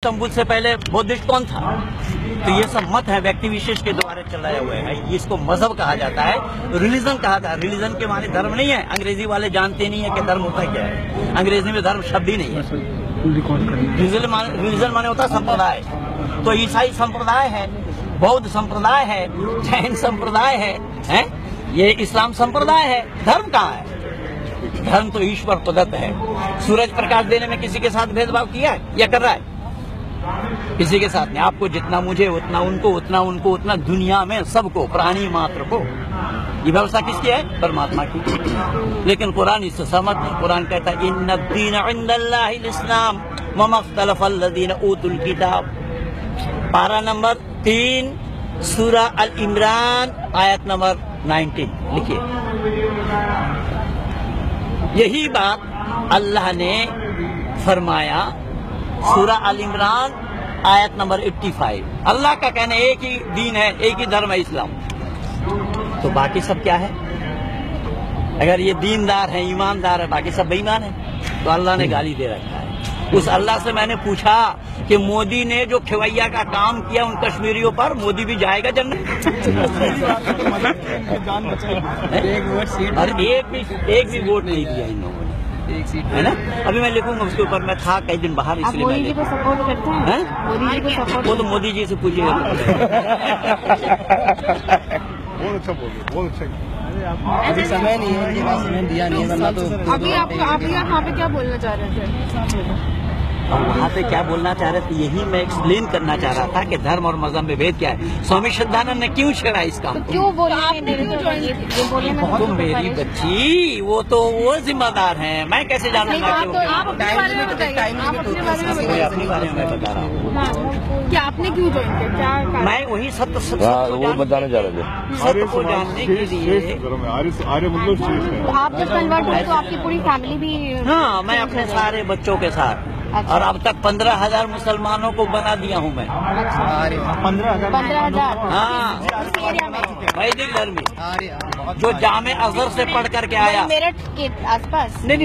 गौतम बुद्ध से पहले बौद्धिस्ट कौन था? तो ये सब मत है व्यक्ति विशेष के द्वारा चलाए हुए हैं। इसको मजहब कहा जाता है, रिलीजन कहा जाता है। रिलीजन के माने धर्म नहीं है। अंग्रेजी वाले जानते नहीं है कि धर्म होता क्या है। अंग्रेजी में धर्म शब्द ही नहीं है। रिलीजन माने होता है संप्रदाय। तो ईसाई संप्रदाय है, बौद्ध संप्रदाय है, जैन संप्रदाय है, ये इस्लाम संप्रदाय है। धर्म कहाँ है? धर्म तो ईश्वर प्रदत्त है। सूरज प्रकाश देने में किसी के साथ भेदभाव किया है या कर रहा है? किसी के साथ नहीं। आपको जितना मुझे उतना उनको, उतना उनको, उतना दुनिया में सबको, प्राणी मात्र को। ये व्यवस्था किसकी है? परमात्मा की। लेकिन कुरान इससे सहमत नहीं। कुरान कहता है इन्नद्दीन इंदल्लाहिल इस्लाम वमख्तलफल्लज़ीन ऊतुल किताब। पारा नंबर 3 सूरा अल इमरान आयत नंबर 19 लिखिए। यही बात अल्लाह ने फरमाया सूरा अल इमरान आयत नंबर 85। अल्लाह का कहना एक ही दीन है, एक ही धर्म है इस्लाम। तो बाकी सब क्या है? अगर ये दीनदार है, ईमानदार है, बाकी सब बेईमान है, तो अल्लाह ने गाली दे रखा है। उस अल्लाह से मैंने पूछा कि मोदी ने जो खिवैया का काम किया उन कश्मीरियों पर, मोदी भी जाएगा जन्नत? और एक भी वोट नहीं दिया इन लोगों ने। एक सीट है ना। अभी मैं लिखूंगा उसके ऊपर। मैं था कई दिन बाहर, इसलिए मोदी जी को सपोर्ट करते हैं? मोदी जी को सपोर्ट? वो तो मोदी जी से पूछिए। बहुत अच्छा बोल रहे, बहुत अच्छा। अभी समय नहीं है, ये समय दिया नहीं है तो अभी आप यहाँ पे क्या बोलना चाह रहे थे? और वहाँ पे क्या बोलना चाह रहे थे, यही मैं एक्सप्लेन करना चाह रहा था कि धर्म और मजहब में भेद क्या है। स्वामी श्रद्धानंद ने क्यों छेड़ा इस काम को? क्यों बोले? तो मेरी बच्ची, वो तो वो जिम्मेदार हैं, मैं कैसे जानूंगा? आप अपने बारे में बताइए। आप अपने बारे में बताइए। अपने बारे में बता रहा हूँ। क्या आपने क्यों ज्वाइन किया? क्या मैं वही सत्य वो बताना चाह रहे थे। सत्य को जानने के लिए। आर्य मतलब श्रेष्ठ है। आप जब कन्वर्ट हुए तो आपकी पूरी फैमिली भी? हाँ, मैं अपने सारे बच्चों के साथ। अच्छा। और अब तक 15,000 मुसलमानों को बना दिया हूँ मैं। 15,000? हाँ, एरिया में वैदिक धर्म में, जो जामे अजहर से पढ़ करके आया। मेरठ के आसपास? नहीं,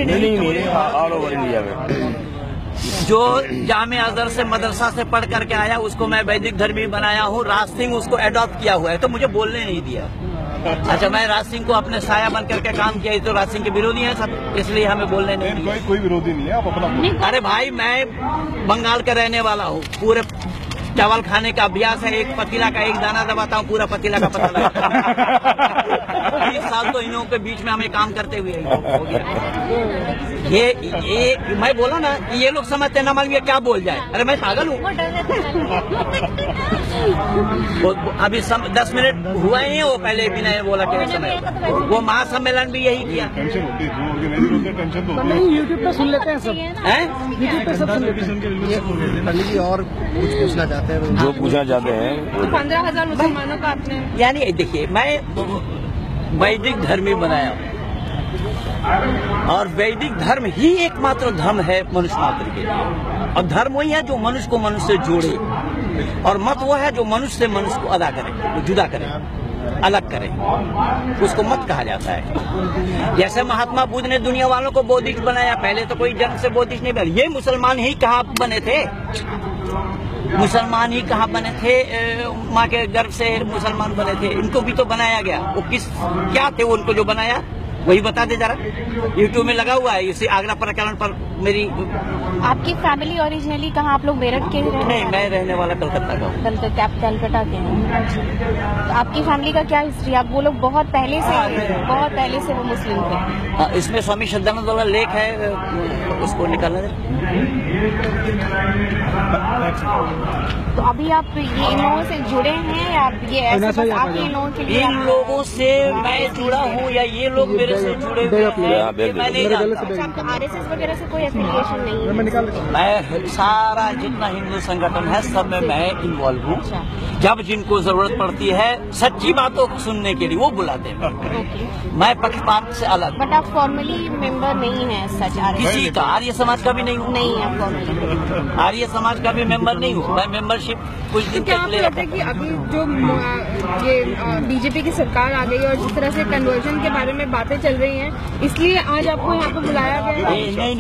ऑल ओवर इंडिया में जो जामे अजहर से मदरसा से पढ़ करके आया उसको मैं वैदिक धर्मी बनाया हूँ। राज सिंह उसको एडॉप्ट किया हुआ है, तो मुझे बोलने नहीं दिया। अच्छा, मैं राज सिंह को अपने साया बन करके काम किया, तो राज सिंह के विरोधी हैं सब, इसलिए हमें बोलने नहीं दिया। कोई विरोधी नहीं है, आप अपना। अरे भाई, मैं बंगाल का रहने वाला हूँ। पूरे चावल खाने का अभ्यास है। एक पतीला का एक दाना दबाता हूँ, पूरा पतीला का पता लगता है। 20 साल तो इन लोगों के बीच में हमें काम करते हुए हो गया। ये मैं बोला ना, ये लोग समझते ना मालूम ये क्या बोल जाए। अरे मैं पागल हूँ। अभी 10 मिनट हुआ ही है, वो पहले भी नहीं बोला क्या समय। वो महासम्मेलन भी यही किया। टेंशन होती है, टेंशन तो होती है। यूट्यूब पे सुन लेते हैं सब, यूट्यूब पे सब सुन लेते हैं। और कुछ पूछना चाहते हैं जो पूछना चाहते हैं। 15,000 मुसलमानों का आपने? यानी देखिए, मैं वैदिक धर्मी बनाया और वैदिक धर्म ही एकमात्र धर्म है मनुष्य मात्र के लिए। और धर्म वही है जो मनुष्य को मनुष्य से जोड़े, और मत वो है जो मनुष्य से मनुष्य को अदा करे, वो जुदा करे, अलग करे, उसको मत कहा जाता है। जैसे महात्मा बुद्ध ने दुनिया वालों को बौद्धिस्ट बनाया, पहले तो कोई जन्म से बौद्धिस्ट नहीं बने। ये मुसलमान ही कहाँ बने थे? मुसलमान ही कहाँ बने थे? माँ के गर्भ से मुसलमान बने थे। इनको भी तो बनाया गया। वो क्या थे उनको जो बनाया? वही बता दे जरा। यूट्यूब में लगा हुआ है, इसी आगरा प्रकरण पर मेरी। आपकी फैमिली ओरिजिनली कहाँ? आप लोग मेरठ के रहने? नहीं, मैं रहने वाला कलकत्ता का हूँ। कलकत्ता के हैं। तो आपकी फैमिली का क्या हिस्ट्री? आप वो लोग बहुत पहले से वो मुस्लिम थे? इसमें स्वामी श्रद्धानंद वाला लेख है, उसको निकालना दे। तो अभी आप ये इन लोगों से जुड़े हैं या ये ऐसे बस आप इन लोगों के लिए? इन लोगों से मैं जुड़ा हूँ या ये लोग मेरे से जुड़े हुए हैं, मैं नहीं जानता। RSS वगैरह से कोई एफिलिएशन नहीं है? मैं सारा जितना हिंदू संगठन है सब में मैं इन्वॉल्व हूँ। जब जिनको जरूरत पड़ती है सच्ची बातों को सुनने के लिए वो बुलाते हैं। मैं पक्षपात से अलग। बट आप फॉर्मली मेंबर नहीं है सच? किसी का आर्य समाज का भी नहीं हूँ। नहीं है फॉर्मली? आर्य समाज समाज का भी मेंबर नहीं हूँ मैं। मेंबरशिप कुछ दिन क्या तक आपको ले लगता है कि अभी जो ये बीजेपी की सरकार आ गई और जिस तरह से कन्वर्जन के बारे में बातें चल रही हैं, इसलिए आज आपको यहाँ पे बुलाया गया है? नहीं,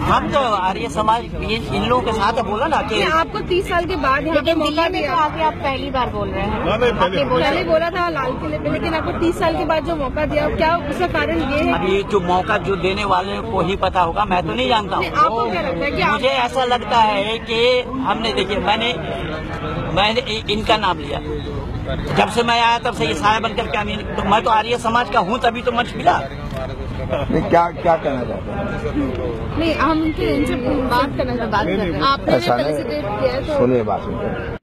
हम तो आर्य समाज इन लोगों के साथ बोला ना कि आपको 30 साल के बाद यहाँ पे लेकिन मौका दिल्ली में दिया। तो आके आप पहली बार बोल रहे हैं। नहीं, पहले पहले बोला था लाल किले पे, लेकिन आपको 30 साल के बाद जो मौका दिया, क्या उसका कारण ये है? अभी जो मौका जो देने वाले को ही पता होगा, मैं तो नहीं जानता नहीं, आपको हूँ। क्या लगता है कि मुझे ऐसा लगता है कि हमने देखिए मैंने इनका नाम लिया जब से मैं आया तब से ये साया बनकर के तो मैं तो आर्य समाज का हूँ, तभी तो मंच मिला। नहीं, क्या कहना चाहते हैं? नहीं, हम इनसे बात करना चाहते हैं। आपने ऐसा फेलिसिटेट किया है तो सुनिए बात सुनिए।